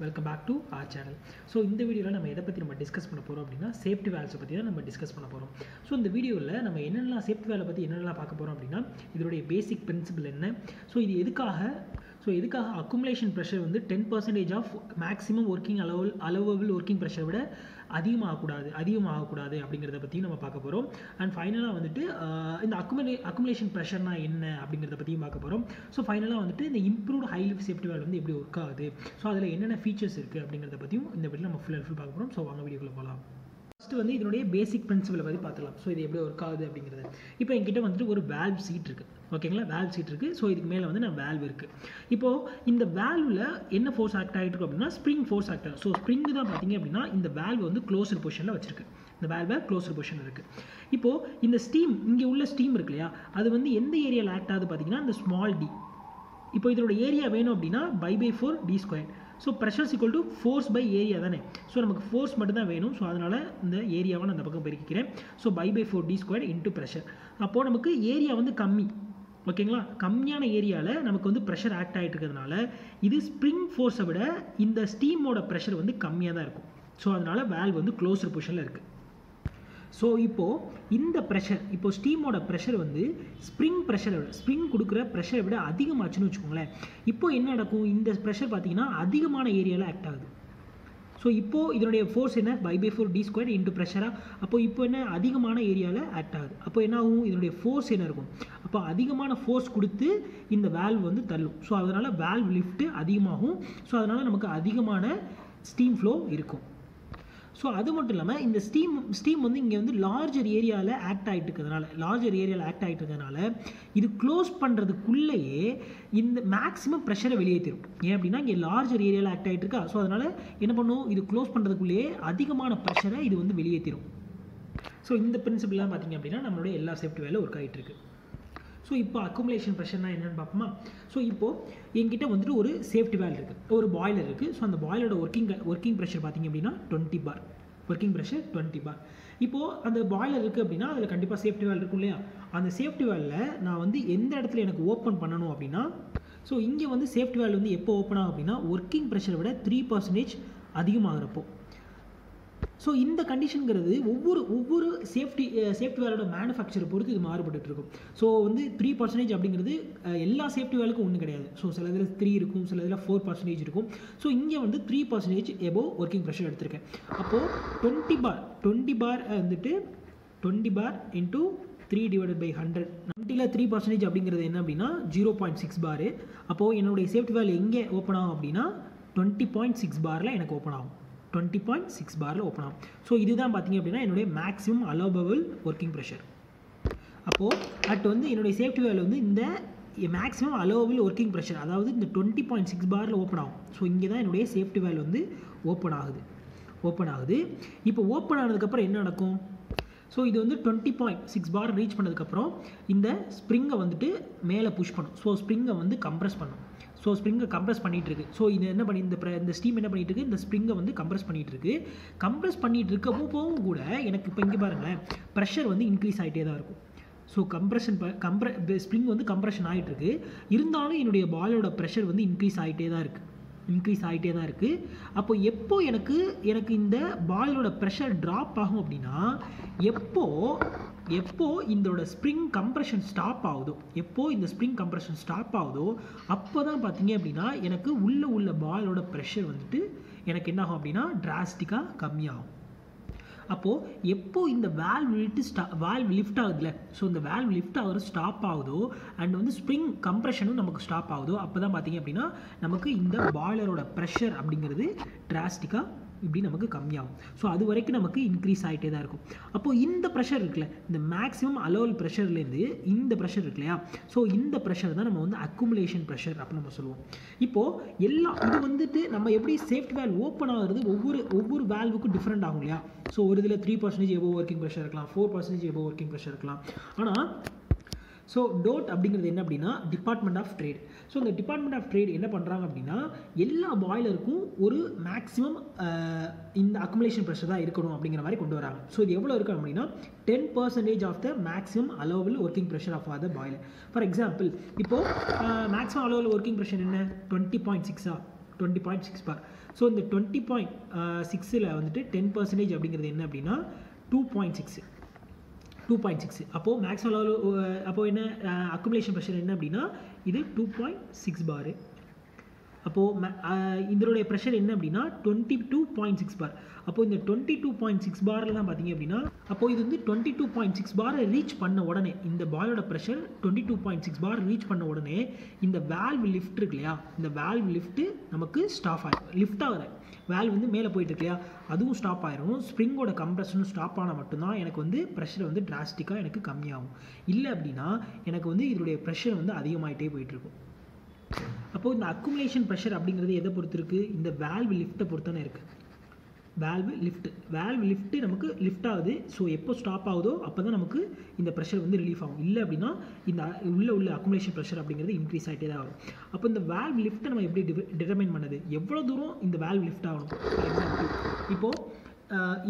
Welcome back to our channel. So இந்த வீடியோவில் நம்ம எதை பற்றி நம்ம டிஸ்கஸ் பண்ண போகிறோம் அப்படின்னா சேஃப்டி வேல்ஸை பற்றி தான் நம்ம டிஸ்கஸ் பண்ண போகிறோம். ஸோ இந்த வீடியோவில் நம்ம என்னென்னலாம் சேஃப்டி வேலை பற்றி என்னென்னலாம் பார்க்க போகிறோம் அப்படின்னா இதனுடைய பேசிக் பிரின்சிபல் என்ன, ஸோ இது எதுக்காக அக்குமுலேஷன் ப்ரெஷர் வந்து 10% of maximum working allowable working ப்ரெஷரை விட அதிகமாகக்கூடாது அப்படிங்கிறத பற்றியும் நம்ம பார்க்க போகிறோம். அண்ட் ஃபைனலாக வந்துட்டு இந்த அக்குமுலேஷன் ப்ரெஷர்னா என்ன அப்படிங்கிறத பற்றியும் பார்க்க போகிறோம். ஸோ ஃபைனலாக வந்துட்டு இந்த இம்ப்ரூவ்ட் ஹை லிஃப்ட் சேஃப்டி வேல் வந்து எப்படி ஒர்க் ஆகுது, ஸோ அதில் என்னென்ன ஃபீச்சர்ஸ் இருக்குது அப்படிங்கிறத பற்றியும் இந்த வீடியோ நம்ம ஃபுல் பார்க்க போகிறோம். ஸோ வாங்க வீடியோக்குள்ள போகலாம். ஃபஸ்ட்டு வந்து இதனுடைய பேசிக் பிரின்சிபலை பற்றி பார்த்துலாம். ஸோ இது எப்படி ஒர்க் ஆகுது அப்படிங்கிறது. இப்போ என்கிட்ட வந்துட்டு ஒரு வேல்வ் சீட் இருக்குது, ஓகேங்களா? வேல்வ் சீட் இருக்குது. ஸோ இதுக்கு மேலே வந்து நான் வேல்வ் இருக்குது. இப்போது இந்த வேல்வில் என்ன ஃபோர்ஸ் ஆக்ட் ஆகிட்டு இருக்கும் அப்படின்னா ஸ்ப்ரிங் ஃபோர்ஸ் ஆக்ட் ஆகும். ஸோ ஸ்ப்ரிங்கு தான் பார்த்தீங்க அப்படின்னா இந்த வேல்வ் வந்து க்ளோஸ்டு பொசிஷனில் வச்சிருக்கு. இந்த வேல்வை க்ளோஸ்டு பொசிஷன் இருக்குது. இப்போது இந்த ஸ்டீம், இங்கே உள்ள ஸ்டீம் இருக்கு இல்லையா, அது வந்து எந்த ஏரியாவில் ஆக்ட் ஆகுது பார்த்தீங்கன்னா இந்த ஸ்மால் டி. இப்போ இதோட ஏரியா வேணும் அப்படின்னா π/4 d². So pressures equal to force by area தானே. ஸோ நமக்கு ஃபோர்ஸ் மட்டும் தான் வேணும். ஸோ அதனால் இந்த ஏரியாவை நான் அந்த பக்கம் பெருக்கிக்கிறேன். So π/4 d² into pressure. அப்போது நமக்கு ஏரியா வந்து கம்மி, ஓகேங்களா? கம்மியான ஏரியாவில் நமக்கு வந்து ப்ரெஷர் ஆக்ட் ஆகிட்டு இருக்கிறதுனால இது ஸ்ப்ரிங் ஃபோர்ஸை விட இந்த ஸ்டீமோட ப்ரெஷர் வந்து கம்மியாக தான் இருக்கும். ஸோ அதனால் வேல்வ் வந்து க்ளோஸ்டு பொசிஷனில் இருக்குது. ஸோ இப்போது இந்த ப்ரெஷர், இப்போ ஸ்டீமோட ப்ரெஷர் வந்து ஸ்ப்ரிங் கொடுக்குற ப்ரெஷரை விட அதிகமாச்சுன்னு வச்சுக்கோங்களேன். இப்போ என்ன நடக்கும், இந்த ப்ரெஷர் பார்த்தீங்கன்னா அதிகமான ஏரியாவில் ஆக்ட் ஆகுது. ஸோ இப்போது இதனுடைய ஃபோர்ஸ் என்ன, π/4 d² இன்ட்டு ப்ரெஷராக. அப்போ இப்போ என்ன, அதிகமான ஏரியாவில் ஆக்ட் ஆகுது. அப்போ என்ன ஆகும், இதனுடைய ஃபோர்ஸ் என்ன இருக்கும், அப்போ அதிகமான ஃபோர்ஸ் கொடுத்து இந்த வேல்வ் வந்து தள்ளும். ஸோ அதனால் வேல்வ் லிஃப்ட்டு அதிகமாகும். ஸோ அதனால் நமக்கு அதிகமான ஸ்டீம் ஃப்ளோ இருக்கும். ஸோ அது மட்டும் இல்லாமல் இந்த ஸ்டீம் வந்து இங்கே வந்து லார்ஜர் ஏரியாவில் ஆக்ட் ஆகிட்டு இருக்கிறதுனால இது க்ளோஸ் பண்ணுறதுக்குள்ளேயே இந்த மேக்ஸிமம் ப்ரெஷரை வெளியேற்றிடும். ஏன் அப்படின்னா இங்கே லார்ஜர் ஏரியாவில் ஆக்ட் ஆகிட்டு இருக்கா. ஸோ அதனால் என்ன பண்ணும், இது க்ளோஸ் பண்ணுறதுக்குள்ளேயே அதிகமான ப்ரெஷரை இது வந்து வெளியேற்றிடும். ஸோ இந்த பிரின்சிபிள்லாம் பார்த்திங்க அப்படின்னா நம்மளுடைய எல்லா சேஃப்டி வேலை ஒர்க் ஆகிட்டு இருக்கு. ஸோ இப்போ அக்குமுலேஷன் ப்ரெஷர்னா என்னென்னு பார்ப்போமா. ஸோ இப்போது என்கிட்ட வந்துட்டு ஒரு சேஃப்டி வேல் இருக்குது, ஒரு பாய்லர் இருக்குது. ஸோ அந்த பாய்லரோட ஒர்க்கிங் ப்ரெஷர் பார்த்திங்க அப்படின்னா 20 பார். ஒர்க்கிங் ப்ரெஷர் 20 பார். இப்போது அந்த பாய்லர் இருக்குது அப்படின்னா அதில் கண்டிப்பாக சேஃப்டி வேல் இருக்கும் இல்லையா. அந்த சேஃப்டி வேலில் நான் வந்து எந்த இடத்துல எனக்கு ஓப்பன் பண்ணணும் அப்படின்னா, ஸோ இங்கே வந்து சேஃப்டி வேல் வந்து எப்போ ஓப்பன் ஆகும் அப்படின்னா ஒர்க்கிங் ப்ரெஷரை விட 3% அதிகமாகிறப்போ. ஸோ இந்த கண்டிஷனுங்கிறது ஒவ்வொரு சேஃப்டி வேலோட மேனுஃபேக்சரை பொறுத்து இது மாறுபட்டு இருக்கும். ஸோ வந்து 3% அப்படிங்கிறது எல்லா சேஃப்டி வேலுக்கும் ஒன்றும் கிடையாது. ஸோ சில இதில் 3 இருக்கும், சில இதில் 4% இருக்கும். ஸோ இங்கே வந்து 3% எபோவ் ஒர்க்கிங் ப்ரெஷர் எடுத்திருக்கேன். அப்போது 20 பார் வந்துட்டு 20 பார் இன்ட்டு 3/100. 20ல் 3% அப்படிங்கிறது என்ன அப்படின்னா 0.6 பாரு. அப்போது என்னுடைய சேஃப்டி வேல் எங்கே ஓப்பன் ஆகும் அப்படின்னா 20.6 பாரில் எனக்கு ஓப்பன் ஆகும். 20.6 பாரில் ஓப்பன் ஆகும். ஸோ இதுதான் பார்த்திங்க அப்படின்னா என்னுடைய மேக்ஸிமம் அலோவபிள் ஒர்க்கிங் ப்ரெஷர். அப்போது வந்து என்னுடைய சேஃப்டி வேல் வந்து இந்த மேக்ஸிமம் அலோவபிள் ஒர்க்கிங் ப்ரெஷர், அதாவது இந்த 20.6 பாரில் ஓப்பன் ஆகும். ஸோ இங்கே தான் என்னுடைய சேஃப்டி வேல் வந்து ஓப்பன் ஆகுது. இப்போ ஓப்பன் ஆனதுக்கப்புறம் என்ன நடக்கும், ஸோ இது வந்து 20.6 பார் ரீச் பண்ணதுக்கப்புறம் இந்த ஸ்ப்ரிங்கை வந்துட்டு மேலே புஷ் பண்ணும். ஸோ ஸ்ப்ரிங்கை வந்து கம்ப்ரெஸ் பண்ணும். ஸோ ஸ்ப்ரிங்கை கம்ப்ரெஸ் பண்ணிகிட்டு இருக்குது. ஸோ இது என்ன பண்ணி இந்த ஸ்டீம் என்ன பண்ணிகிட்டு இருக்குது, இந்த ஸ்ப்ரிங்கை வந்து கம்ப்ரெஸ் பண்ணிகிட்டு இருக்கப்பவும் கூட எனக்கு இப்போ இங்கே பாருங்களேன் ப்ரெஷர் வந்து இன்க்ரீஸ் ஆகிட்டே தான் இருக்கும். ஸோ ஸ்ப்ரிங் வந்து கம்ப்ரெஷன் ஆகிட்டு இருக்கு, இருந்தாலும் என்னுடைய பாலோட ப்ரெஷர் வந்து இன்க்ரீஸ் ஆகிட்டே தான் இருக்குது. அப்போ எப்போ எனக்கு இந்த பாலோட ப்ரெஷர் ட்ராப் ஆகும் அப்படின்னா எப்போ இந்த ஸ்ப்ரிங் கம்ப்ரெஷன் ஸ்டாப் ஆகுதோ, அப்போ தான் பார்த்தீங்க அப்படின்னா எனக்கு உள்ள பாலோட ப்ரெஷர் வந்துட்டு எனக்கு என்ன ஆகும் அப்படின்னா டிராஸ்டிக்காக கம்மியாகும். அப்போது எப்போ இந்த வால்வ் லிஃப்ட் ஆகுதுல, ஸோ இந்த வால்வ் லிஃப்ட் ஆகுறது ஸ்டாப் ஆகுதோ அண்ட் வந்து ஸ்ப்ரிங் கம்ப்ரெஷனும் நமக்கு ஸ்டாப் ஆகுதோ, அப்போ தான் பார்த்தீங்க அப்படின்னா நமக்கு இந்த பாய்லரோட ப்ரெஷர் அப்படிங்கிறது டிராஸ்டிக்காக இப்படி நமக்கு கம்மியாகும். ஸோ அது வரைக்கும் நமக்கு இன்க்ரீஸ் ஆகிட்டே தான் இருக்கும். அப்போது இந்த ப்ரெஷர் இருக்குல்ல, இந்த மேக்ஸிமம் அலோவல் ப்ரெஷர்லேருந்து இந்த ப்ரெஷர் இருக்கு இல்லையா, ஸோ இந்த ப்ரெஷர் தான் நம்ம வந்து அக்குமுலேஷன் ப்ரெஷர் அப்படின்னு நம்ம சொல்லுவோம். இப்போது இது வந்துட்டு நம்ம எப்படி சேஃப்டி வேல் ஓப்பன் ஆகுறது ஒவ்வொரு வேல்வுக்கும் டிஃப்ரெண்ட் ஆகும் இல்லையா. ஸோ ஒரு இதில் 3% எபோவ் ஒர்க்கிங் ப்ரெஷர் இருக்கலாம், 4% எபோவ் ஒர்க்கிங் ப்ரெஷர் இருக்கலாம். ஆனால் ஸோ டோட் அப்படிங்கிறது என்ன அப்படின்னா டிபார்ட்மெண்ட் ஆஃப் ட்ரேட். ஸோ இந்த டிபார்ட்மெண்ட் ஆஃப் ட்ரேட் என்ன பண்ணுறாங்க அப்படின்னா எல்லா பாய்லருக்கும் ஒரு மேக்ஸிமம் இந்த அக்குமுலேஷன் ப்ரெஷர் தான் இருக்கணும் அப்படிங்கிற மாதிரி கொண்டு வராங்க. ஸோ இது எவ்வளோ இருக்குது அப்படின்னா 10% of the maximum allowable working pressure of the boiler. For example இப்போது மேக்ஸிமம் அலோவபிள் ஒர்க்கிங் ப்ரெஷர் என்ன 20.6 20.6 பார். ஸோ இந்த 20.6ல் வந்துட்டு 10% அப்படிங்கிறது என்ன அப்படின்னா 2.6. அப்போது மேக்ஸிமம் லெவல் அப்போது என்ன அக்குமுலேஷன் ப்ரெஷர் என்ன அப்படின்னா இது 2.6 பார். அப்போது இதனுடைய ப்ரெஷர் என்ன அப்படின்னா 22.6 பார். அப்போது இந்த 22.6 பாரில் தான் பார்த்தீங்க அப்படின்னா அப்போது இது வந்து 22.6 பாரை ரீச் பண்ண உடனே இந்த பாயோட ப்ரெஷர் 22.6 பார் ரீச் பண்ண உடனே இந்த வேல்வ் லிஃப்ட் இருக்கு இல்லையா, இந்த வேல்வ் லிஃப்ட்டு நமக்கு ஸ்டாப் ஆகிடும். லிஃப்ட் ஆகுது வேல்வ் வந்து மேலே போயிட்டு இருக்கு இல்லையா, அதுவும் ஸ்டாப் ஆயிரும். ஸ்ப்ரிங்கோட கம்ப்ரெஷனும் ஸ்டாப் ஆனால் மட்டும்தான் எனக்கு வந்து ப்ரெஷர் வந்து டிராஸ்டிக்காக எனக்கு கம்மியாகும். இல்லை அப்படின்னா எனக்கு வந்து இதனுடைய ப்ரெஷர் வந்து அதிகமாகிட்டே போயிட்டுருக்கும். அப்போது இந்த அக்குமுலேஷன் ப்ரெஷர் அப்படிங்கிறது எதை பொறுத்து இருக்குது, இந்த வேல்வ் லிஃப்ட்டை பொறுத்தானே இருக்குது. வேல்வ் லிஃப்ட்டு நமக்கு லிஃப்ட் ஆகுது. ஸோ எப்போ ஸ்டாப் ஆகுதோ அப்போ தான் நமக்கு இந்த ப்ரெஷர் வந்து ரிலீஃப் ஆகும். இல்லை அப்படின்னா இந்த உள்ள அக்குமுலேஷன் ப்ரெஷர் அப்படிங்கிறது இன்க்ரீஸ் ஆகிட்டே தான் வரும். அப்போ இந்த வேல்வ் லிஃப்ட்டை நம்ம எப்படி டிட்டர்மைன் பண்ணது, எவ்வளோ தூரம் இந்த வேல்வ் லிஃப்ட் ஆகணும். ஃபார் எக்ஸாம்பிள் இப்போது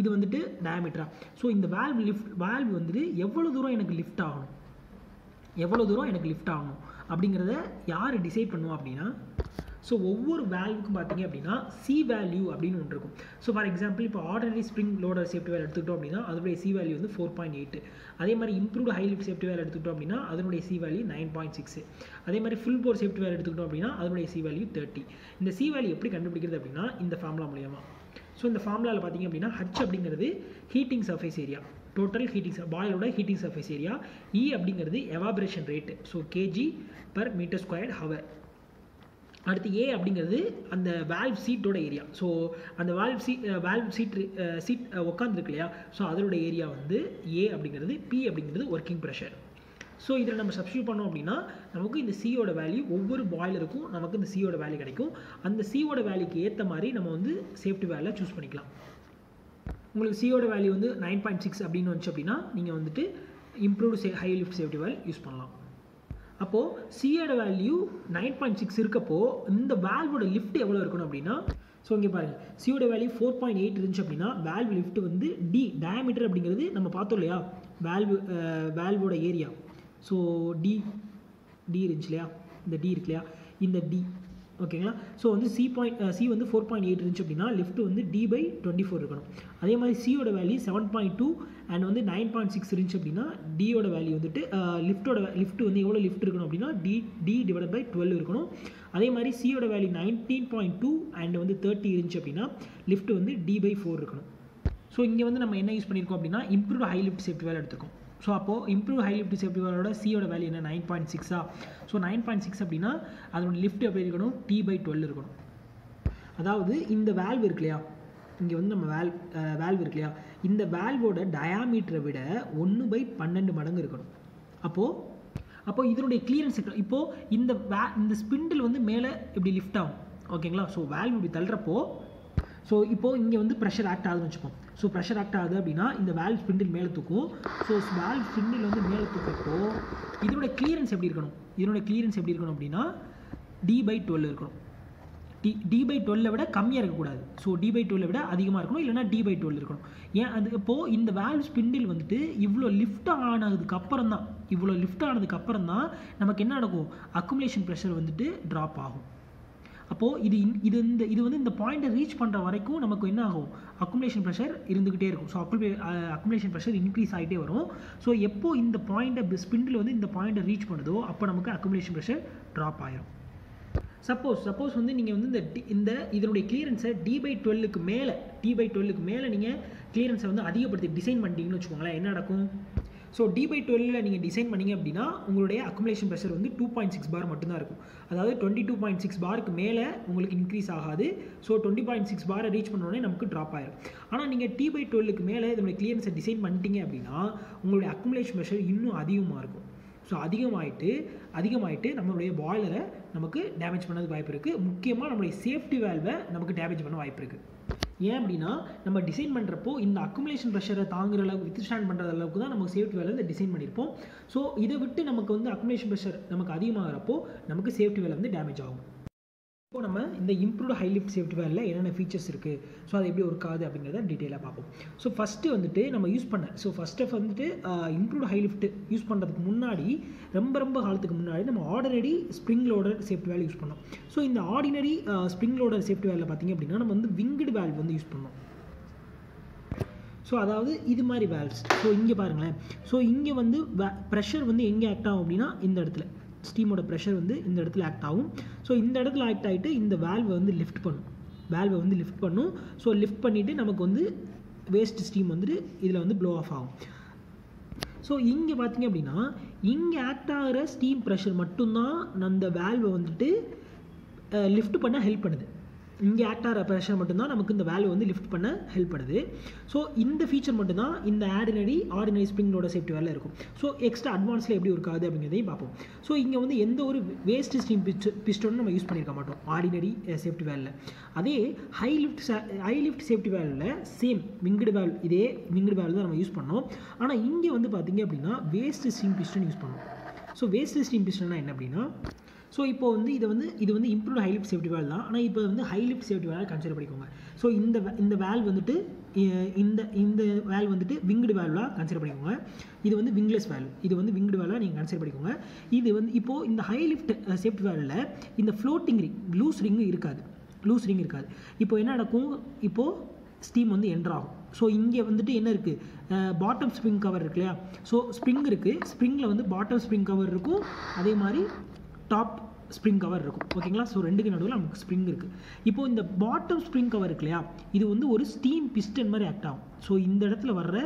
இது வந்துட்டு டயாமீட்டரா. ஸோ இந்த வேல்வ் வந்துட்டு எவ்வளோ தூரம் எனக்கு லிஃப்ட் ஆகணும் அப்படிங்கிறத யார் டிசைட் பண்ணுவோம் அப்படின்னா, ஸோ ஒவ்வொரு வேல்வுக்கும் பார்த்தீங்க அப்படின்னா சி வேல்யூ அப்படின்னு ஒன்று இருக்கும். ஸோ ஃபார் எக்ஸாம்பிள் இப்போ ஆர்டினரி ஸ்ப்ரிங் லோடர் சேஃப்டி வேல் எடுத்துக்கிட்டோம் அப்படின்னா அதனுடைய சி வேல்யூ வந்து 4.8. அதே மாதிரி இம்ப்ரூவ்டு ஹை லிஃப்ட் சேஃப்டி வேல் எடுத்துக்கிட்டோம் அப்படின்னா அதனுடைய சி வேல்யூ 9.6. அதே மாதிரி ஃபுல் போர் சேஃப்டி வேல் எடுத்துக்கிட்டோம் அப்படின்னா அதனுடைய சி வேல்யூ 30. இந்த சி வேல்யூ எப்படி கண்டுபிடிக்கிறது அப்படின்னா இந்த ஃபார்முலா மூலியமாக. ஸோ இந்த ஃபார்முலாவில் பார்த்தீங்க அப்படின்னா ஹச் அப்படிங்கிறது heating surface area, total heating பாயிலோட ஹீட்டிங் சர்ஃபேஸ் ஏரியா. இ அப்படிங்கிறது எவாபரேஷன் ரேட்டு, ஸோ kg/m². அடுத்து ஏ அப்படிங்கிறது அந்த வேல்வ் சீட்டோட ஏரியா. ஸோ அந்த வேல்வ் சீட் உட்காந்துருக்கு இல்லையா, ஸோ அதோட ஏரியா வந்து ஏ அப்படிங்கிறது. பி அப்படிங்கிறது ஒர்க்கிங் ப்ரெஷர். ஸோ இதில் நம்ம சப்ஸ்டியூட் பண்ணோம் அப்படின்னா நமக்கு இந்த சியோட வேல்யூ ஒவ்வொரு பாய்லருக்கும் நமக்கு இந்த சியோட வேல்யூ கிடைக்கும். அந்த சியோட வேல்யூக்கு ஏற்ற மாதிரி நம்ம வந்து சேஃப்டி வேலை சூஸ் பண்ணிக்கலாம். உங்களுக்கு சியோட வேல்யூ வந்து 9.6 அப்படின்னு வந்துச்சு அப்படின்னா நீங்கள் வந்துட்டு இம்ப்ரூவ்டு ஹை லிஃப்ட் சேஃப்டி வேல் யூஸ் பண்ணலாம். அப்போது சியோட வேல்யூ 9.6 இருக்கப்போ இந்த வேல்வோட லிஃப்ட் எவ்வளோ இருக்கணும் அப்படின்னா, ஸோ இங்கே பாருங்கள் சியோட வேல்யூ 4.8 இருந்துச்சு அப்படின்னா வேல்வ் லிஃப்ட் வந்து டி டயாமீட்டர் அப்படிங்கிறது நம்ம பார்த்தோம் இல்லையா, வேல்வோட ஏரியா. ஸோ டி இருந்துச்சு இல்லையா, இந்த டி இருக்கு இல்லையா, இந்த டி ஓகேங்களா. ஸோ வந்து சி வந்து 4.8 இருந்துச்சு அப்படின்னா லிஃப்ட் வந்து D/24 இருக்கணும். அதே மாதிரி சியோட வேல்யூ 7.2 அண்ட் வந்து 9.6 இருந்துச்சு அப்படின்னா டியோட வேல்யூ வந்துட்டு லிஃப்ட் வந்து எவ்வளோ லிஃப்ட் இருக்கணும் அப்படின்னா D/12 இருக்கணும். அதே மாதிரி சியோட வேல்யூ 19.2 அண்ட் வந்து 30 இருந்துச்சு அப்படின்னா லிஃப்ட் வந்து D/4 இருக்கணும். ஸோ இங்கே வந்து நம்ம என்ன யூஸ் பண்ணியிருக்கோம் அப்படின்னா improved high lift safety valve எடுத்துருக்கோம். ஸோ அப்போது இம்ப்ரூவ் ஹை லிஃப்ட் சேஃப்டி வேலோட சியோட வேல்யூ என்ன 9.6. ஸோ 9.6 அப்படின்னா அதோட லிஃப்ட் எப்படி இருக்கணும் T/12 இருக்கணும். அதாவது இந்த வேல்வ் இருக்கு இல்லையா, இங்கே வந்து நம்ம வேல்வ் இருக்கு இல்லையா, இந்த வேல்வோட டயாமீட்டரை விட 1/12 மடங்கு இருக்கணும். அப்போது இதனுடைய கிளியரன்ஸ் இப்போது இந்த ஸ்பிண்டில் வந்து மேலே இப்படி லிஃப்ட் ஆகும் ஓகேங்களா. ஸோ வேல்வ் இப்படி தள்ளுறப்போ ஸோ இப்போது இங்கே வந்து ப்ரெஷர் ஆக்ட் ஆகுதுன்னு வச்சுப்போம். ஸோ ப்ரெஷர் ஆக்ட் ஆகுது அப்படின்னா இந்த வேல்வ் ஸ்பிண்டில் மேலே தூக்கும். ஸோ வேல்வ் ஸ்பிண்டில் வந்து மேலே தூக்கப்போ இதனோட கிளியரன்ஸ் எப்படி இருக்கணும் அப்படின்னா D/12 இருக்கணும். D/12 விட கம்மியாக இருக்கக்கூடாது. ஸோ D/12 விட அதிகமாக இருக்கணும், இல்லைனா D/12 இருக்கணும். ஏன் அது இப்போது இந்த வேல்வ் ஸ்பிண்டில் வந்துட்டு இவ்வளோ லிஃப்ட் ஆனதுக்கு அப்புறம் தான் நமக்கு என்ன நடக்கும், அக்குமுலேஷன் ப்ரெஷர் வந்துட்டு ட்ராப் ஆகும். அப்போது இது வந்து இந்த பாயிண்ட்டை ரீச் பண்ணுற வரைக்கும் நமக்கு என்ன ஆகும், அக்குமுலேஷன் ப்ரெஷர் இருந்துக்கிட்டே இருக்கும். ஸோ அக்குமுலேஷன் ப்ரெஷர் இன்க்ரீஸ் ஆகிட்டே வரும். ஸோ எப்போ இந்த பாயிண்ட்டை ஸ்பிண்டில் வந்து இந்த பாயிண்ட்டை ரீச் பண்ணுதோ அப்போ நமக்கு அக்குமுலேஷன் ப்ரெஷர் ட்ராப் ஆகிடும். சப்போஸ் வந்து நீங்கள் வந்து இந்த இதனுடைய கிளியரன்ஸை D/12க்கு மேலே நீங்கள் கிளியரன்ஸை வந்து அதிகப்படுத்தி டிசைன் பண்ணிட்டீங்கன்னு வச்சுக்கோங்களேன், என்ன நடக்கும். ஸோ D/12ல் நீங்கள் டிசைன் பண்ணிங்க அப்படின்னா உங்களுடைய அக்குமுலேஷன் ப்ரெஷர் வந்து 2.6 பார் மட்டும்தான் இருக்கும். அதாவது 22.6 பாருக்கு மேலே உங்களுக்கு இன்க்ரீஸ் ஆகாது. ஸோ 20.6 பாரை ரீச் பண்ணோடனே நமக்கு ட்ராப் ஆகிடும். ஆனால் நீங்கள் T/12க்கு மேலே இதனுடைய கிளியரன்ஸை டிசைன் பண்ணிட்டீங்க அப்படின்னா உங்களுடைய அக்குமுலேஷன் ப்ரெஷர் இன்னும் அதிகமாக இருக்கும். ஸோ அதிகமாகிட்டு நம்மளுடைய பாய்லரை நமக்கு டேமேஜ் பண்ணது வாய்ப்பு இருக்குது. முக்கியமாக நம்மளுடைய சேஃப்டி வேல்வை நமக்கு டேமேஜ் பண்ண வாய்ப்பு இருக்குது. ஏன் அப்படின்னா நம்ம டிசைன் பண்ணுறப்போ இந்த அக்குமுலேஷன் ப்ரெஷரை தாங்குற அளவுக்கு வித்ஸ்டாண்ட் பண்ணுற அளவுக்கு தான் நமக்கு சேஃப்டி வேலை டிசைன் பண்ணியிருப்போம். ஸோ இதை விட்டு நமக்கு வந்து அக்குமுலேஷன் ப்ரெஷர் நமக்கு அதிகமாகிறப்போ நமக்கு சேஃப்டி வேலை வந்து டேமேஜ் ஆகும். இப்போ நம்ம இந்த இம்ப்ரூவ்டு ஹை லிஃப்ட் சேஃப்டி வேலில் என்னென்ன ஃபீச்சர்ஸ் இருக்குது, ஸோ அது எப்படி ஒர்க் ஆகுது அப்படிங்கிறத டீட்டெயிலாக பார்ப்போம். ஸோ ஃபஸ்ட்டு வந்துட்டு நம்ம யூஸ் பண்ண வந்துட்டு இம்ப்ரூவ்டு ஹை லிஃப்ட் யூஸ் பண்ணுறதுக்கு முன்னாடி ரொம்ப காலத்துக்கு முன்னாடி நம்ம ஆர்டினரி ஸ்ப்ரிங் லோடர் சேஃப்டி வேல் யூஸ் பண்ணோம். ஸோ இந்த ஆர்டினரி ஸ்ப்ரிங் லோடர் சேஃப்டி வேலில் பார்த்திங்க அப்படின்னா நம்ம வந்து விங்டு வேல்வ் வந்து யூஸ் பண்ணோம். ஸோ அதாவது இது மாதிரி வேல்வ்ஸ். ஸோ இங்கே பாருங்களேன், ஸோ இங்கே வந்து ப்ரெஷர் வந்து எங்கே ஆக்ட் ஆகும் அப்படின்னா இந்த இடத்துல ஸ்டீமோட ப்ரெஷர் வந்து இந்த இடத்துல ஆக்ட் ஆகும். ஸோ இந்த இடத்துல ஆக்ட் ஆகிட்டு இந்த வேல்வை வந்து லிஃப்ட் பண்ணும். ஸோ லிஃப்ட் பண்ணிவிட்டு நமக்கு வந்து வேஸ்ட் ஸ்டீம் வந்துட்டு இதில் வந்து ப்ளோ ஆஃப் ஆகும். ஸோ இங்கே பார்த்தீங்க அப்படின்னா இங்கே ஆக்ட் ஆகிற ஸ்டீம் ப்ரெஷர் மட்டும்தான் அந்த வேல்வை வந்துட்டு லிஃப்ட் பண்ண ஹெல்ப் பண்ணுது. இங்கே ஆக்ட் ஆகிற ப்ரெஷர் மட்டும்தான் நமக்கு இந்த வேல்வை வந்து லிஃப்ட் பண்ண ஹெல்ப் பண்ணுது. ஸோ இந்த ஃபீச்சர் மட்டும்தான் இந்த ஆர்டினரி ஸ்ப்ரிங்கோட சேஃப்டி வேலில் இருக்கும். ஸோ எக்ஸ்ட்ரா அட்வான்ஸில் எப்படி இருக்காது அப்படிங்கிறதையும் பார்ப்போம். ஸோ இங்கே வந்து எந்த ஒரு வேஸ்ட் ஸ்டீம் பிஸ்டனும் நம்ம யூஸ் பண்ணியிருக்க மாட்டோம் ஆர்டினரி சேஃப்டி வேலில். அதே ஹை லிஃப்ட் சேஃப்டி வேலில் சேம் விங்டு வேல்வ், இதே விங்டு வேல்வ் தான் நம்ம யூஸ் பண்ணோம். ஆனால் இங்கே வந்து பார்த்திங்க அப்படின்னா வேஸ்ட் ஸ்டீம் பிஸ்டன் யூஸ் பண்ணோம். ஸோ வேஸ்ட் ஸ்டீம் பிஸ்டன்னா என்ன அப்படின்னா, ஸோ இப்போ வந்து இது வந்து improved high lift safety valve தான். ஆனால் இப்போ வந்து high lift safety valve consider பண்ணிக்கோங்க. ஸோ இந்த வேல் வந்துட்டு இந்த வேல் வந்துட்டு விங்டு வேல்வாக கன்சிடர் பண்ணிக்கோங்க. இது வந்து விங்லெஸ் வேல்வ், இது வந்து விங்டு வேல்வாக நீங்கள் கன்சிடர் பண்ணிக்கோங்க. இது வந்து இப்போது இந்த ஹை லிஃப்ட் சேஃப்டி வேலில் இந்த ஃப்ளோட்டிங் ரிங், லூஸ் ரிங் இருக்காது. இப்போ என்ன நடக்கும், இப்போது ஸ்டீம் வந்து என்டர் ஆகும். ஸோ இங்கே வந்துட்டு என்ன இருக்குது, பாட்டம் ஸ்ப்ரிங் கவர் இருக்கு இல்லையா. ஸோ ஸ்ப்ரிங் இருக்குது, ஸ்ப்ரிங்கில் வந்து பாட்டம் ஸ்ப்ரிங் கவர் இருக்கும், அதே மாதிரி டாப் ஸ்ப்ரிங் கவர் இருக்கும். ஓகேங்களா. ஸோ ரெண்டுக்கு நடுவில் நமக்கு ஸ்ப்ரிங் இருக்குது. இப்போது இந்த பாட்டம் ஸ்ப்ரிங் கவர் இருக்கு இல்லையா, இது வந்து ஒரு ஸ்டீம் பிஸ்டன் மாதிரி ஆக்ட் ஆகும். ஸோ இந்த இடத்துல வர்ற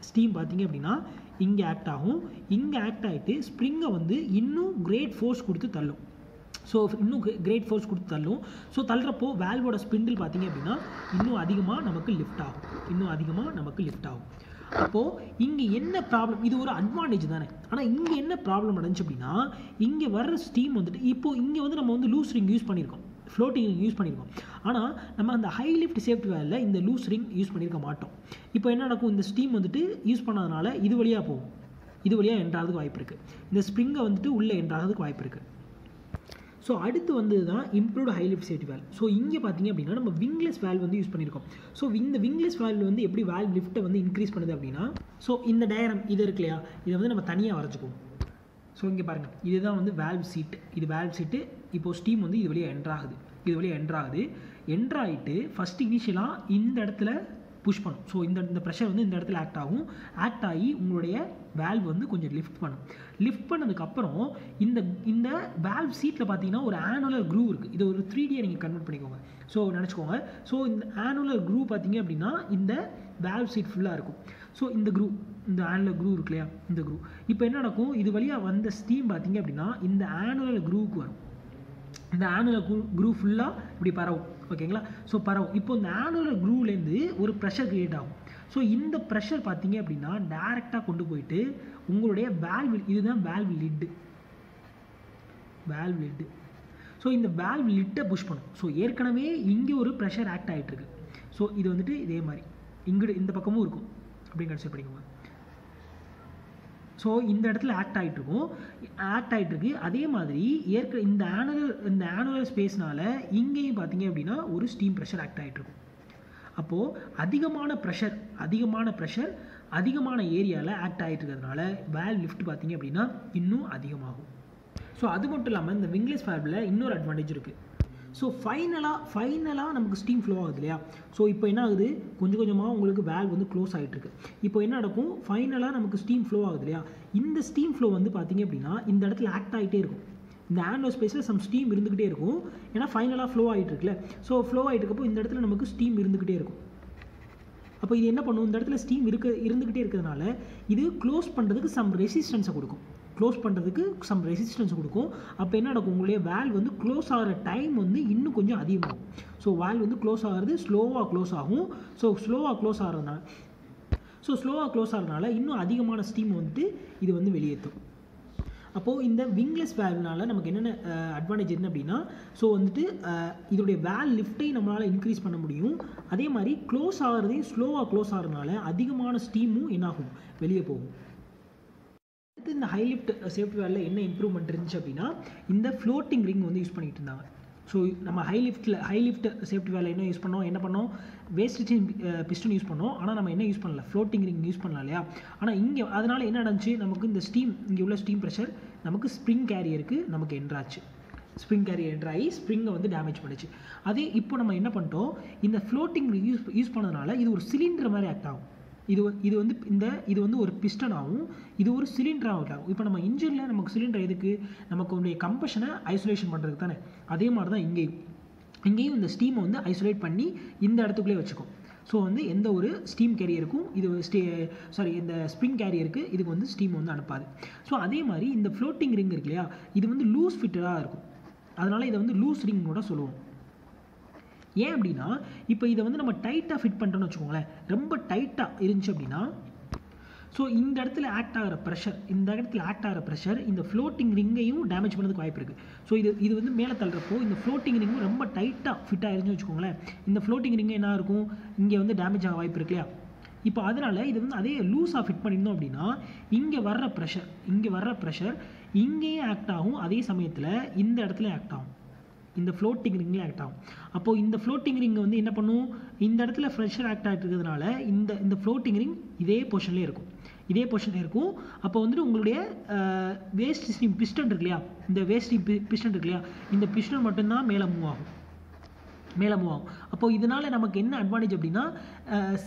ஸ்டீம் பார்த்தீங்க அப்படின்னா இங்கே ஆக்ட் ஆகும். இங்கே ஆக்ட் ஆகிட்டு ஸ்ப்ரிங்கை வந்து இன்னும் கிரேட் ஃபோர்ஸ் கொடுத்து தள்ளும். ஸோ தள்ளுறப்போ வேல்வோட ஸ்பிண்டில் பார்த்தீங்க அப்படின்னா இன்னும் அதிகமாக நமக்கு லிஃப்ட் ஆகும். அப்போது இங்கே என்ன ப்ராப்ளம், இது ஒரு அட்வான்டேஜ் தானே. ஆனால் இங்கே என்ன ப்ராப்ளம் நடந்துச்சு அப்படின்னா, இங்கே வர்ற ஸ்டீம் வந்துட்டு இப்போது இங்கே வந்து நம்ம வந்து லூஸ் ரிங் யூஸ் பண்ணியிருக்கோம், ஃப்ளோட்டிங் ரிங் யூஸ் பண்ணியிருக்கோம். ஆனால் நம்ம அந்த ஹை லிஃப்ட் சேஃப்டி வேலில் இந்த லூஸ் ரிங் யூஸ் பண்ணியிருக்க மாட்டோம். இப்போ என்ன நடக்கும், இந்த ஸ்டீம் வந்துட்டு யூஸ் பண்ணாதனால இது வழியாக போகும், இது வழியாக என்ட்ராகிறதுக்கு வாய்ப்பு இருக்குது. இந்த ஸ்ப்ரிங்கை வந்துட்டு உள்ளே என்ட்ராகிறதுக்கு வாய்ப்பு இருக்குது. ஸோ அடுத்து வந்து தான் improved high lift safety valve. So இங்கே பார்த்தீங்க அப்படின்னா நம்ம விங்லெஸ் வேல்வ் வந்து யூஸ் பண்ணியிருக்கோம். ஸோ இந்த விங்லெஸ் வேல்வ் வந்து எப்படி வேல்வ் லிஃப்ட்டை வந்து இன்க்ரீஸ் பண்ணுது அப்படின்னா, ஸோ இந்த டயக்ராம் இது இருக்கு இல்லையா, இதை வந்து நம்ம தனியாக வரைஞ்சிக்குவோம். ஸோ இங்கே பாருங்கள், இதுதான் வந்து வேல்வ் சீட், இது வேல்வ் சீட்டு. இப்போது ஸ்டீம் வந்து இது வழியாக என்ட்ராகிட்டு ஃபஸ்ட் இனிஷியலாக இந்த இடத்துல புஷ் பண்ணும். ஸோ இந்த ப்ரெஷர் வந்து இந்த இடத்துல ஆக்ட் ஆகி உங்களுடைய வேல்வ் வந்து கொஞ்சம் லிஃப்ட் பண்ணதுக்கப்புறம் இந்த வேல்வ் சீட்டில் பார்த்தீங்கன்னா ஒரு ஆனுலர் க்ரூவ் இருக்குது. இது ஒரு 3Dயை நீங்கள் கன்வெர்ட் பண்ணிக்கோங்க. ஸோ நினச்சிக்கோங்க. ஸோ இந்த ஆனுலர் க்ரூவ் பார்த்தீங்க அப்படின்னா இந்த வேல்வ் சீட் ஃபுல்லாக இருக்கும். ஸோ இந்த ஆனுலர் க்ரூவ் இருக்கு இல்லையா, இந்த க்ரூவ் இப்போ என்ன நடக்கும், இது வழியாக வந்த ஸ்டீம் பார்த்தீங்க அப்படின்னா இந்த ஆனுலர் க்ரூவுக்கு வரும். இந்த ஆனுலர் க்ரூவ் ஃபுல்லாக இப்படி பரவும். ஓகேங்களா. ஸோ பரவும். இப்போ இந்த ஆனுலர் க்ரூவ்லேருந்து ஒரு ப்ரெஷர் க்ரியேட் ஆகும். ஸோ இந்த ப்ரெஷர் பார்த்தீங்க அப்படின்னா டைரெக்டாக கொண்டு போயிட்டு உங்களுடைய வேல்வ், இதுதான் வேல்வ் லிட்டு. ஸோ இந்த வேல்வ் லிட்டை புஷ் பண்ணும். ஸோ ஏற்கனவே இங்கே ஒரு ப்ரெஷர் ஆக்ட் ஆகிட்டுருக்கு. ஸோ இது வந்துட்டு இதே மாதிரி இந்த பக்கமும் இருக்கும் அப்படின்னு கன்சிடர் பண்ணிக்கோங்க. ஸோ இந்த இடத்துல ஆக்ட் ஆகிட்டுருக்கு. அதே மாதிரி இந்த ஆனுலர் ஸ்பேஸ்னால இங்கேயும் பார்த்தீங்க அப்படின்னா ஒரு ஸ்டீம் ப்ரெஷர் ஆக்ட் ஆகிட்டுருக்கும். அப்போது அதிகமான ப்ரெஷர் அதிகமான ஏரியாவில் ஆக்ட் ஆகிட்டு இருக்கிறதுனால வேல்வ் லிஃப்ட் பார்த்தீங்க அப்படின்னா இன்னும் அதிகமாகும். ஸோ அது மட்டும் இல்லாமல் இந்த விங்லெஸ் வேல்வில் இன்னொரு அட்வான்டேஜ் இருக்குது. ஸோ ஃபைனலாக நமக்கு ஸ்டீம் ஃப்ளோ ஆகுது இல்லையா. ஸோ இப்போ என்ன ஆகுது, கொஞ்சம் கொஞ்சமாக உங்களுக்கு வேல்வ் வந்து க்ளோஸ் ஆகிட்டுருக்கு. இப்போ என்ன நடக்கும், ஃபைனலாக நமக்கு ஸ்டீம் ஃப்ளோ ஆகுது இல்லையா. இந்த ஸ்டீம் ஃப்ளோ வந்து பார்த்தீங்க அப்படின்னா இந்த இடத்துல ஆக்ட் ஆகிட்டே இருக்கும். இந்த ஆனுலர் ஸ்பேஸில் சம் ஸ்டீம் இருந்துக்கிட்டே இருக்கும். ஏன்னா ஃபைனலாக ஃப்ளோ ஆகிட்டு இருக்குல்ல. ஸோ ஃப்ளோ ஆகிட்டு இருக்கப்போ இந்த இடத்துல நமக்கு ஸ்டீம் இருந்துக்கிட்டே இருக்கும். அப்போ இது என்ன பண்ணும், இந்த இடத்துல ஸ்டீம் இருந்துக்கிட்டே இருக்கிறதுனால இது க்ளோஸ் பண்ணுறதுக்கு சம் ரெசிஸ்டன்ஸை கொடுக்கும். அப்போ என்ன நடக்கும், உங்களுடைய வேல்வ் வந்து க்ளோஸ் ஆகிற டைம் வந்து இன்னும் கொஞ்சம் அதிகமாகும். ஸோ வேல்வ் வந்து க்ளோஸ் ஆகிறது ஸ்லோவாக க்ளோஸ் ஆகும். ஸோ ஸ்லோவாக க்ளோஸ் ஆகிறதுனால இன்னும் அதிகமான ஸ்டீம் வந்துட்டு இது வந்து வெளியேற்றும். அப்போது இந்த விங்லெஸ் வேல்வ்னால நமக்கு என்னென்ன அட்வான்டேஜ் என்ன அப்படின்னா, ஸோ வந்துட்டு இதோடைய வேல்வ் லிஃப்ட்டை நம்மளால் இன்க்ரீஸ் பண்ண முடியும். அதே மாதிரி க்ளோஸ் ஆகிறதையும் ஸ்லோவாக க்ளோஸ் ஆகிறதுனால அதிகமான ஸ்டீமும் என்னாகும், வெளியே போகும். இந்த ஹை லிஃப்ட் சேஃப்டி வேலில் என்ன இம்ப்ரூவ்மெண்ட் இருந்துச்சு அப்படின்னா, இந்த ஃப்ளோட்டிங் ரிங் வந்து யூஸ் பண்ணிட்டு இருந்தாங்க. ஸோ நம்ம ஹை லிஃப்ட் சேஃப்டி வேலை என்ன பண்ணோம் வேஸ்ட் ஸ்டீம் பிஸ்டன் யூஸ் பண்ணோம். ஆனால் நம்ம என்ன யூஸ் பண்ணல, ஃப்ளோட்டிங் ரிங் யூஸ் பண்ணலாம் இல்லையா. ஆனால் இங்கே அதனால் என்ன நடந்துச்சு, நமக்கு இந்த ஸ்டீம் இங்கே உள்ள ஸ்டீம் ப்ரெஷர் நமக்கு ஸ்ப்ரிங் கேரியருக்கு நமக்கு என்ட்ராச்சு. ஸ்ப்ரிங் கேரியர் என்ட்ராகி ஸ்ப்ரிங்கை வந்து டேமேஜ் பண்ணிச்சு. அதே இப்போ நம்ம என்ன பண்ணிட்டோம், இந்த ஃப்ளோட்டிங் ரிங் யூஸ் பண்ணதுனால இது ஒரு சிலிண்டர் மாதிரி ஆக்ட் ஆகும். இது வந்து ஒரு பிஸ்டன் ஆகும், இது ஒரு சிலிண்டராக ஆகும். இப்போ நம்ம இன்ஜினில் நமக்கு சிலிண்டர் எதுக்கு, நமக்கு கம்பஷனை ஐசோலேஷன் பண்ணுறதுக்கு தானே. அதே மாதிரி தான் இங்கேயும் இந்த ஸ்டீமை வந்து ஐசோலேட் பண்ணி இந்த இடத்துக்குள்ளே வச்சுக்கும். ஸோ வந்து எந்த ஒரு ஸ்டீம் கேரியருக்கும் இந்த ஸ்ப்ரிங் கேரியருக்கு இதுக்கு வந்து ஸ்டீம் வந்து அனுப்பாது. ஸோ அதே மாதிரி இந்த ஃப்ளோட்டிங் ரிங் இருக்கு இல்லையா, இது வந்து லூஸ் ஃபிட்டடாக இருக்கும். அதனால் இதை வந்து லூஸ் ரிங் கூட சொல்லுவோம். ஏன் அப்படின்னா இப்போ இதை வந்து நம்ம டைட்டாக ஃபிட் பண்ணுறோன்னு வச்சுக்கோங்களேன், ரொம்ப டைட்டாக இருந்துச்சு அப்படின்னா ஸோ இந்த இடத்துல ஆக்ட் ஆகிற ப்ரெஷர் இந்த ஃப்ளோட்டிங் ரிங்கையும் டேமேஜ் பண்ணதுக்கு வாய்ப்பு இருக்குது. ஸோ இது வந்து மேலே தள்ளுறப்போ இந்த ஃப்ளோட்டிங் ரிங்கும் ரொம்ப டைட்டாக ஃபிட் ஆயிருந்துன்னு வச்சுக்கோங்களேன், இந்த ஃப்ளோட்டிங் ரிங்கு என்ன இருக்கும், இங்கே வந்து டேமேஜ் ஆக வாய்ப்பு இருக்கு இல்லையா. இப்போ அதனால் இது வந்து அதே லூஸாக ஃபிட் பண்ணியிருந்தோம் அப்படின்னா இங்கே வர்ற ப்ரெஷர் இங்கேயும் ஆக்ட் ஆகும், அதே சமயத்தில் இந்த இடத்துல ஆக்ட் ஆகும், இந்த ஃப்ளோட்டிங் ரிங்கில் ஆக்ட் ஆகும். அப்போது இந்த ஃப்ளோட்டிங் ரிங் வந்து என்ன பண்ணும், இந்த இடத்துல ப்ரெஷர் ஆக்ட் ஆகிட்டு இருக்கிறதுனால இந்த ஃப்ளோட்டிங் ரிங் இதே பொசிஷன்லேயே இருக்கும். அப்போ வந்துட்டு உங்களுடைய வேஸ்ட் ஸ்டீம் பிஸ்டன் இருக்கு இல்லையா, இந்த வேஸ்ட் ஸ்டீம் பிஸ்டன் இருக்கு இல்லையா, இந்த பிஸ்டன் மட்டும்தான் மேலே மூவ் ஆகும். அப்போது இதனால் நமக்கு என்ன அட்வான்டேஜ் அப்படின்னா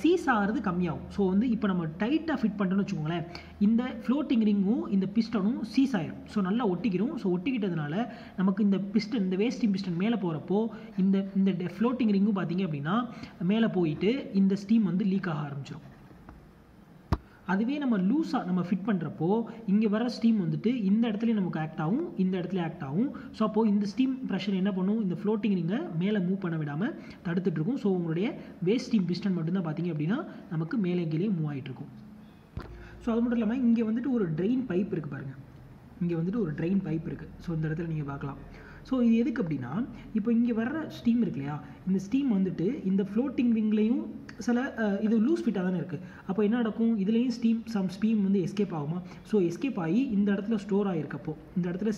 சீஸ் ஆகிறது கம்மியாகும். ஸோ வந்து இப்போ நம்ம டைட்டாக ஃபிட் பண்ணுறோன்னு வச்சுக்கோங்களேன், இந்த ஃப்ளோட்டிங் ரிங்கும் இந்த பிஸ்டனும் சீஸ் ஆயிடும். ஸோ நல்லா ஒட்டிக்கிறோம். ஸோ ஒட்டிக்கிட்டதுனால நமக்கு இந்த வேஸ்ட் ஸ்டீம் பிஸ்டன் மேலே போகிறப்போ இந்த ஃப்ளோட்டிங் ரிங்கும் பார்த்தீங்க அப்படின்னா மேலே போயிட்டு இந்த ஸ்டீம் வந்து லீக் ஆக ஆரம்பிச்சிடும். அதுவே நம்ம லூஸாக ஃபிட் பண்ணுறப்போ இங்கே வர ஸ்டீம் வந்துட்டு இந்த இடத்துல நமக்கு ஆக்ட் ஆகும், இந்த இடத்துல ஆக்ட் ஆகும். ஸோ அப்போது இந்த ஸ்டீம் ப்ரெஷர் என்ன பண்ணும், இந்த ஃப்ளோட்டிங் ரிங்கை மேலே மூவ் பண்ண விடாமல் தடுத்துட்ருக்கும். ஸோ உங்களுடைய வேஸ்ட் ஸ்டீம் பிஸ்டன் மட்டும்தான் பார்த்தீங்க அப்படின்னா நமக்கு மேலே கீழே மூவ் ஆகிட்ருக்கும். ஸோ அது மட்டும் இல்லாமல் இங்கே வந்துட்டு ஒரு ட்ரெயின் பைப் இருக்குது பாருங்கள், ஸோ இந்த இடத்துல நீங்கள் பார்க்கலாம். ஸோ இது எதுக்கு அப்படின்னா இப்போ இங்கே வர்ற ஸ்டீம் இருக்கு இல்லையா, இந்த ஸ்டீம் வந்துட்டு இந்த ஃப்ளோட்டிங் ரிங்லேயும் இது லூஸ் ஃபிட்டாக தானே இருக்குது. அப்போ என்ன நடக்கும், இதுலேயும் ஸ்டீம் வந்து எஸ்கேப் ஆகுமா. ஸோ எஸ்கேப் ஆகி இந்த இடத்துல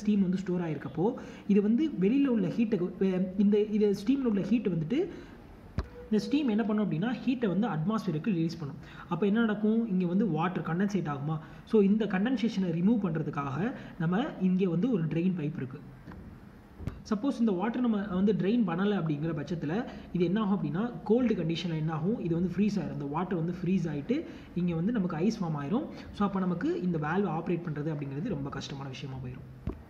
ஸ்டீம் வந்து ஸ்டோர் ஆகிருக்கப்போ இது வந்து வெளியில் உள்ள ஹீட்டை ஸ்டீமில் உள்ள ஹீட் வந்துட்டு இந்த ஸ்டீம் என்ன பண்ணும் அப்படின்னா ஹீட்டை வந்து அட்மாஸ்பியருக்கு ரிலீஸ் பண்ணும். அப்போ என்ன நடக்கும், இங்கே வந்து வாட்டர் கண்டென்சேட் ஆகுமா. ஸோ இந்த கண்டென்சேஷனை ரிமூவ் பண்ணுறதுக்காக நம்ம இங்கே வந்து ஒரு ட்ரெயின் பைப் இருக்குது. சப்போஸ் இந்த வாட்டர் நம்ம வந்து ட்ரெயின் பண்ணலை அப்படிங்கிற பட்சத்தில் இது என்ன ஆகும் அப்படின்னா கோல்டு கண்டிஷனில் என்ன ஆகும், இது வந்து ஃப்ரீஸ் ஆகிடும். இந்த வாட்டர் வந்து ஃப்ரீஸ் ஆகிட்டு இங்கே வந்து நமக்கு ஐஸ் ஃபார்ம் ஆயிரும். ஸோ அப்போ நமக்கு இந்த வேல்வ் ஆப்ரேட் பண்ணுறது அப்படிங்கிறது ரொம்ப கஷ்டமான விஷயமா போயிடும்.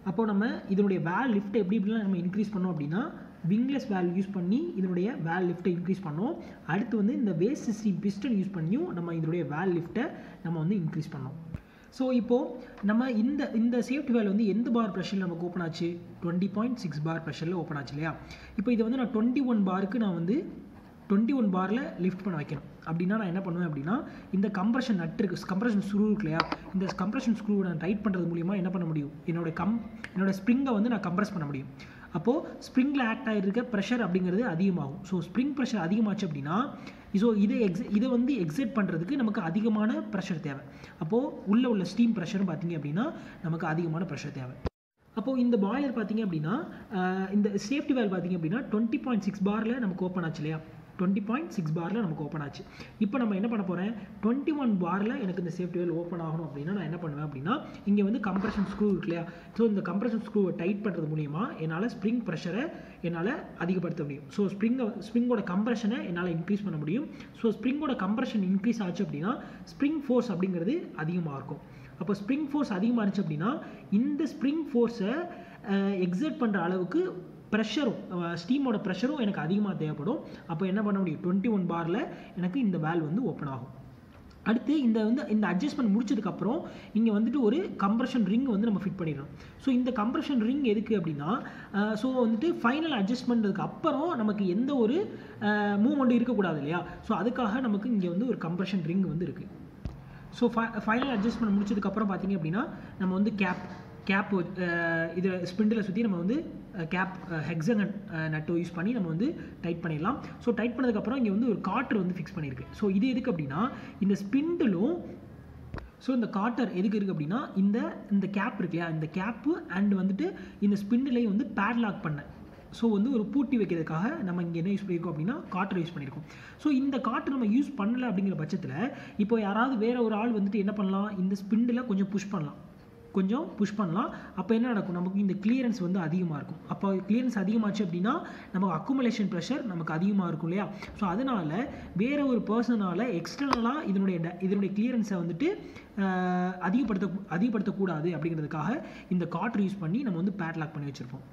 அப்போது நம்ம இதனுடைய வேல் லிஃப்ட்டை எப்படிலாம் நம்ம இன்க்ரீஸ் பண்ணோம் அப்படின்னா விங்லெஸ் வேல்வ் யூஸ் பண்ணி இதனுடைய வேல் லிஃப்ட்டை இன்க்ரீஸ் பண்ணோம். அடுத்து வந்து இந்த வேஸ்ட் ஸ்டீம் பிஸ்டன் யூஸ் பண்ணியும் நம்ம இதனுடைய வேல் லிஃப்ட்டை நம்ம வந்து இன்க்ரீஸ் பண்ணோம். ஸோ இப்போது நம்ம இந்த சேஃப்டி வேல் வந்து எந்த பார் ப்ரெஷரில் நமக்கு ஓப்பன் ஆச்சு, 20.6 பார் ப்ரெஷரில் ஓப்பன் ஆச்சு இல்லையா. இப்போ இதை வந்து நான் 21 பாருக்கு நான் வந்து 21 பாரில் லிஃப்ட் பண்ண வைக்கணும் அப்படின்னா நான் என்ன பண்ணுவேன் அப்படின்னா இந்த கம்ப்ரெஷன் நட் இருக்குது, கம்ப்ரெஷன் ஸ்க்ரூ இருக்கு இல்லையா, இந்த கம்ப்ரெஷன் ஸ்க்ரூவை நான் டைட் பண்ணுறது மூலிமா என்ன பண்ண முடியும், என்னோட ஸ்ப்ரிங்கை வந்து நான் கம்ப்ரெஸ் பண்ண முடியும். அப்போது ஸ்ப்ரிங்கில் ஆக்ட் ஆகிருக்க ப்ரெஷர் அப்படிங்கிறது அதிகமாகும். ஸோ ஸ்ப்ரிங் ப்ரெஷர் அதிகமாச்சு அப்படின்னா இதை வந்து எக்ஸிட் பண்ணுறதுக்கு நமக்கு அதிகமான ப்ரெஷர் தேவை. அப்போது உள்ள ஸ்டீம் ப்ரெஷரும் பார்த்தீங்க அப்படின்னா நமக்கு அதிகமான ப்ரெஷர் தேவை. அப்போது இந்த பாய்லர் பார்த்தீங்க அப்படின்னா இந்த சேஃப்டி வேல் பார்த்தீங்க அப்படின்னா 20.6 பாரில் நமக்கு ஓப்பன் ஆச்சு இல்லையா, 20.6 பாரில் நமக்கு ஓப்பன் ஆச்சு. இப்போ நம்ம என்ன பண்ண போகிறேன், 21 பாரில் எனக்கு இந்த சேஃப்டி வேல் ஓப்பன் ஆகணும் அப்படின்னா நான் என்ன பண்ணுவேன் அப்படின்னா இங்கே வந்து கம்ப்ரெஷன் ஸ்க்ரூ இருக்கு இல்லையா. ஸோ இந்த கம்ப்ரெஷன் ஸ்க்ரூவை டைட் பண்ணுறது மூலிமா என்னால் ஸ்ப்ரிங் ப்ரெஷரை என்னால் அதிகப்படுத்த முடியும். ஸோ ஸ்ப்ரிங்கோட கம்ப்ரெஷனை என்னால் இன்க்ரீஸ் பண்ண முடியும். ஸோ ஸ்ப்ரிங்கோட கம்ப்ரெஷன் இன்க்ரீஸ் ஆச்சு அப்படின்னா ஸ்ப்ரிங் ஃபோர்ஸ் அப்படிங்கிறது அதிகமாக இருக்கும். அப்போ ஸ்ப்ரிங் ஃபோர்ஸ் அதிகமாக இருந்துச்சு அப்படின்னா இந்த ஸ்ப்ரிங் ஃபோர்ஸை எக்ஸர்ட் பண்ணுற அளவுக்கு ப்ரெஷரும் ஸ்டீமோட ப்ரெஷரும் எனக்கு அதிகமாக தேவைப்படும். அப்போ என்ன பண்ண முடியும், 21 பாரில் எனக்கு இந்த வேல்வ் வந்து ஓப்பன் ஆகும். அடுத்து இந்த அட்ஜஸ்ட்மெண்ட் முடிச்சதுக்கப்புறம் இங்கே வந்துட்டு ஒரு கம்ப்ரெஷன் ரிங் வந்து நம்ம ஃபிட் பண்ணிடணும். ஸோ இந்த கம்ப்ரெஷன் ரிங் எதுக்கு அப்படின்னா ஸோ வந்துட்டு ஃபைனல் அட்ஜஸ்ட்மெண்ட்டுக்கு அப்புறம் நமக்கு எந்த ஒரு மூவ்மெண்ட்டும் இருக்கக்கூடாது இல்லையா. ஸோ அதுக்காக நமக்கு இங்கே வந்து ஒரு கம்ப்ரெஷன் ரிங் வந்து இருக்குது. ஸோ ஃபைனல் அட்ஜஸ்ட்மெண்ட் முடிச்சதுக்கப்புறம் பார்த்தீங்க அப்படின்னா நம்ம வந்து கேப் இதை ஸ்பிண்டில் சுற்றி நம்ம வந்து கேப் ஹெக்ஸகன் நட்டோ யூஸ் பண்ணி நம்ம வந்து டைட் பண்ணிடலாம். ஸோ டைட் பண்ணதுக்கப்புறம் இங்கே வந்து ஒரு காட்டர் வந்து ஃபிக்ஸ் பண்ணியிருக்கு. ஸோ இது எதுக்கு அப்படின்னா இந்த ஸ்பிண்டிலும் இந்த காட்டர் எதுக்கு இருக்குது அப்படின்னா இந்த கேப் இருக்கு இல்லையா, இந்த கேப்பு அண்ட் வந்துட்டு இந்த ஸ்பிண்டிலையும் வந்து பேட்லாக் பண்ண. ஸோ வந்து ஒரு பூட்டி வைக்கிறதுக்காக நம்ம இங்கே என்ன யூஸ் பண்ணியிருக்கோம் அப்படின்னா காற்று யூஸ் பண்ணியிருக்கோம். ஸோ இந்த காற்று நம்ம யூஸ் பண்ணல அப்படிங்கிற பட்சத்தில் இப்போ யாராவது வேற ஒரு ஆள் வந்துட்டு என்ன பண்ணலாம், இந்த ஸ்பிண்டில் கொஞ்சம் புஷ் பண்ணலாம். அப்போ என்ன நடக்கும், நமக்கு இந்த கிளியரன்ஸ் வந்து அதிகமாக இருக்கும். அப்போ கிளியரன்ஸ் அதிகமாச்சு அப்படின்னா நமக்கு அக்குமுலேஷன் ப்ரெஷர் நமக்கு அதிகமாக இருக்கும் இல்லையா. ஸோ அதனால் வேற ஒரு பர்சனால் எக்ஸ்டர்னலாக இதனுடைய கிளியரன்ஸை வந்துட்டு அதிகப்படுத்தக்கூடாது அப்படிங்கிறதுக்காக இந்த காற்று யூஸ் பண்ணி நம்ம வந்து பேட்லாக் பண்ணி வச்சுருப்போம்.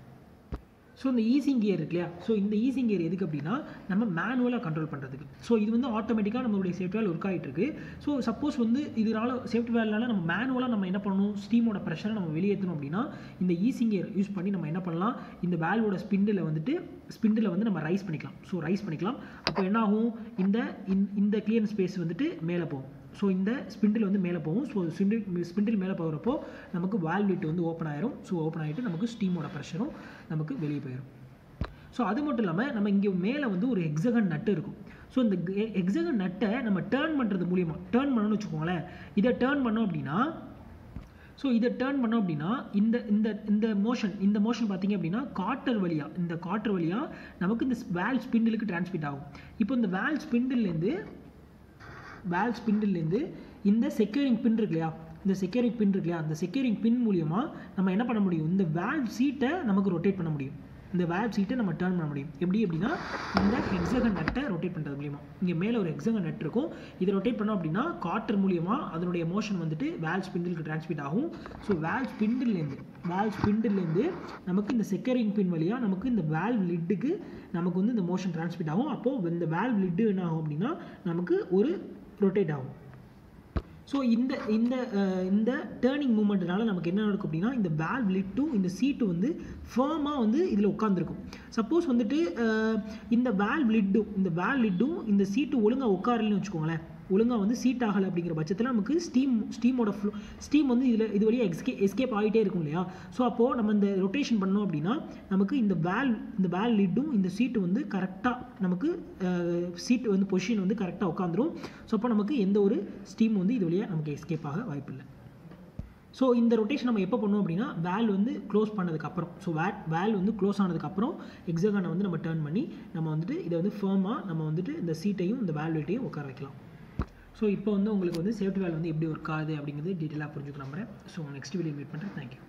ஸோ இந்த ஈசிங் கியர் இருக்கு இல்லையா, ஸோ இந்த ஈசிங் கியர் எதுக்கு அப்படின்னா நம்ம மேனுவலாக கண்ட்ரோல் பண்ணுறதுக்கு. ஸோ இது வந்து ஆட்டோமேட்டிக்காக நம்மளுடைய சேஃப்டி வேல் ஒர்க் ஆகிட்டு இருக்கு. ஸோ சப்போஸ் வந்து இதனால் சேஃப்டி வேல்னால நம்ம மேனுவலாக நம்ம என்ன பண்ணணும், ஸ்டீமோட ப்ரெஷரை நம்ம வெளியேற்றணும் அப்படின்னா இந்த ஈசிங் கியர் யூஸ் பண்ணி நம்ம என்ன பண்ணலாம், இந்த வேல்வோட ஸ்பிண்டில் வந்து நம்ம ரைஸ் பண்ணிக்கலாம். அப்போ என்ன ஆகும், இந்த கிளியரன்ஸ் ஸ்பேஸ் வந்துட்டு மேலே போகும். ஸோ இந்த ஸ்பிண்டில் வந்து மேலே போகும். ஸோ ஸ்பிண்டில் மேலே போகிறப்போ நமக்கு வால்வ் லிட் வந்து ஓப்பன் ஆயிரும். ஸோ ஓப்பன் ஆகிட்டு நமக்கு ஸ்டீமோட ப்ரெஷரும் நமக்கு வெளியே போயிடும். ஸோ அது மட்டும் இல்லாமல் நம்ம இங்கே மேலே வந்து ஒரு ஹெக்ஸகன் நட்டு இருக்கும். ஸோ இந்த ஹெக்ஸகன் நட்டை நம்ம டேர்ன் பண்ணுறது மூலியமாக பண்ணணும்னு வச்சுக்கோங்களேன். இதை டேர்ன் பண்ணோம் அப்படின்னா இந்த மோஷன் பார்த்தீங்க அப்படின்னா காற்று வழியாக நமக்கு இந்த வால்வ் ஸ்பிண்டிலுக்கு டிரான்ஸ்மிட் ஆகும். இப்போ இந்த வால்வ் ஸ்பிண்டில்லேருந்து இந்த செக்யூரிங் பின் இருக்கு இல்லையா, அந்த செக்யூரிங் பின் மூலியமாக நம்ம என்ன பண்ண முடியும், இந்த வால்வ் சீட்டை நமக்கு ரொட்டேட் பண்ண முடியும். இந்த வால்வ் சீட்டை நம்ம டர்ன் பண்ண முடியும். எப்படி அப்படின்னா இந்த ஹெக்ஸகன் நட்டை ரொட்டேட் பண்ணுறது மூலியமாக. இங்கே மேலே ஒரு ஹெக்ஸகன் நட் இருக்கும். இதை ரொட்டேட் பண்ணோம் அப்படின்னா காற்று மூலியமாக அதனுடைய மோஷன் வந்துட்டு வால்வ் ஸ்பிண்டிலுக்கு டிரான்ஸ்மிட் ஆகும். ஸோ வால்வ் ஸ்பிண்டில்லேருந்து நமக்கு இந்த செக்யூரிங் பின் வழியாக நமக்கு இந்த வால்வ் லிட்டுக்கு நமக்கு வந்து இந்த மோஷன் டிரான்ஸ்மிட் ஆகும். அப்போது இந்த வால்வ் லிட்டு என்ன ஆகும் அப்படின்னா நமக்கு ஒரு ரொட்டேட் ஆகும். ஸோ இந்த டேர்னிங் மூமெண்ட்னால நமக்கு என்ன நடக்கும் அப்படின்னா இந்த வால்வ் லிட்டும் இந்த சீட்டு வந்து ஃபர்மாக வந்து இதில் உட்காந்துருக்கும். சப்போஸ் வந்துட்டு இந்த வால்வ் லிட்டும் இந்த சீட்டு ஒழுங்காக உட்காரலன்னு வச்சுக்கோங்களேன், ஒழுங்காக வந்து சீட் ஆகலை அப்படிங்கிற பட்சத்தில் நமக்கு ஸ்டீம் வந்து இது வழியாக எஸ்கேப் ஆகிட்டே இருக்கும் இல்லையா. ஸோ அப்போது நம்ம இந்த ரொட்டேஷன் பண்ணோம் அப்படின்னா நமக்கு இந்த வால்வ் லிட்டும் இந்த சீட்டு வந்து கரெக்டாக நமக்கு சீட்டு வந்து பொசிஷன் வந்து கரெக்டாக உட்காந்துரும். ஸோ அப்போ நமக்கு எந்த ஒரு ஸ்டீம் வந்து இது வழியாக நமக்கு எஸ்கேப் ஆக வாய்ப்பில்லை. ஸோ இந்த ரொட்டேஷன் நம்ம எப்போ பண்ணுவோம் அப்படின்னா வால்வ் வந்து க்ளோஸ் பண்ணதுக்கப்புறம். ஸோ வால்வ் வந்து க்ளோஸ் ஆனதுக்கப்புறம் ஹெக்ஸகனை வந்து நம்ம டர்ன் பண்ணி நம்ம வந்துட்டு இதை வந்து ஃபர்மாக நம்ம வந்துட்டு இந்த சீட்டையும் இந்த வால்வ் லிட்டையும் உட்கார வைக்கலாம். ஸோ இப்போ வந்து உங்களுக்கு வந்து சேஃப்டி வேல்வ் வந்து எப்படி ஒர்க் ஆகுது அப்படிங்கிறது டீட்டெயிலாக புரிஞ்சுக்க நம்புறேன். ஸோ நெக்ஸ்ட் வீடியோ மீட் பண்ணுறேன். தேங்க்யூ.